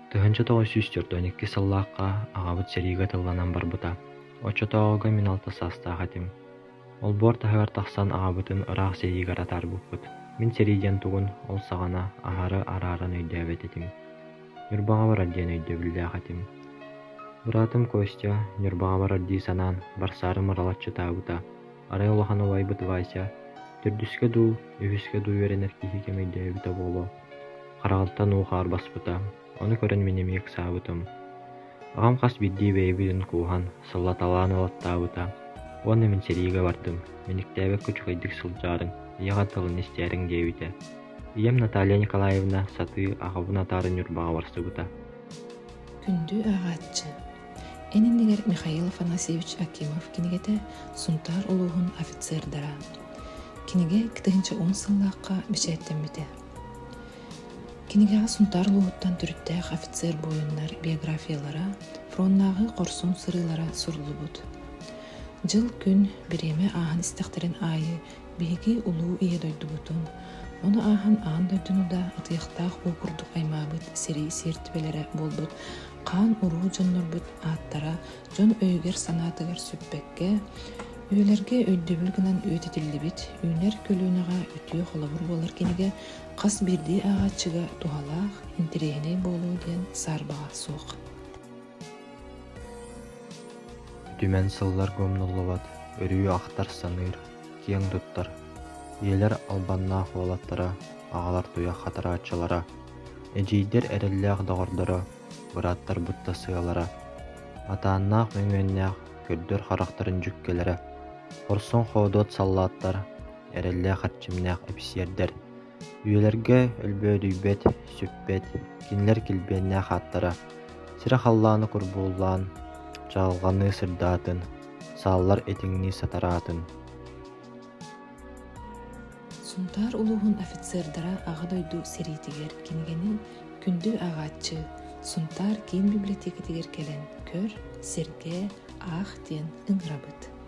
Тыһынча тоҕо сүүстүрдөн 2 сыллаахха аҕабыт сериигэ тылланан барбыта. Оччотооҕа мин алта саастаах этим. Олбуор таһыгар тахсан аҕабытын ыраах сериигэр атаарбыппыт. Мин сериидьэн тугун ол саҕана аһары арааран өйдөөбөт этим. Ньурбаҕа барар диэн өйдөбүллээх этим. Ыраатым Костя ньурбаҕа барар дии санаан барсаарым ыралаччытаабыта. Арай улахан убайбыт Вася түрдүскэ дуу, үһүскэ дуу үөрэнэр киһи кэмэйдээбитэ буолуо. Хараҕалтан уухаар баспыта. Ону көрөн мин эмиэк саабытым. Аҕам хас биддии бэйэбитин кууһан, сыллаталаан ылаттаабыта. Уонна мин сериигэ бардым. Миниктээбэк күчүгэйдик сылдьаарыҥ, ийэҕэ тылын истээриҥ диэбитэ. Ийэм Наталья Николаевна сатыы аҕабын атаары ньурбаҕа барсыбыта. Күндү аҕааччы. Эниннигэр Михаил Афанасьевич Акимов кинигете сунтаар улуухун офицердара. Киниге кытыһынча 10 сыллаакка бичээттэммите. Кинигэҕэ сунтаар улуухуттан түрүттээх офицер буойуннар биографиялара, фроннаагы корсун сырыылара сурлубут. Жыл күн биреме ааһан истэхтерин аайы биһиги улуу ие дойдубутун, ону ааһан аан дойдунуда атыйахтаах уукурдук аймаабыт сирии сиэртибелере болбут, хаан уруу дьоннорбут ааттара дьон өйгер санаатыгар сүппекке, үөлерге өйдөбүл гынан үөтитиллибит, үүнер көлүүнэҕэ үтүө холобур буолар киниге хас бирдии аагааччыга туһалаах, интериэһинэй буолуу диэн саарбаҕа суох. Түмэн сыллар гомнуллубат, өрүү ахтар саныыр, киэҥ туттар. Иелер албаннаах уолаттара, аҕалар туйах хатарааччылара, эдьиийдэр эрэллээх доҕордоро, бырааттар бутта сыалара, атааннаах мөҥүөннээх көрдөр харахтарын жүккелere, орсон хоодуот саллааттар, эрэллээх хатчымнээх эпсиэрдэр, үөлэргэ өлбөөдүйбэт, сүппэт, кинилэр килбиэннээх ааттара, сире халлааны курбууллаан, чаалҕаны сырдаатын, сааллар этиҥни сатараатын. Сунтаар улуухун офицердара аҕа дойду сериитигер кинигени күндү аҕааччы сунтаар киин библиотекатигер келен көр, серге, аах диэн ыҥырабыт.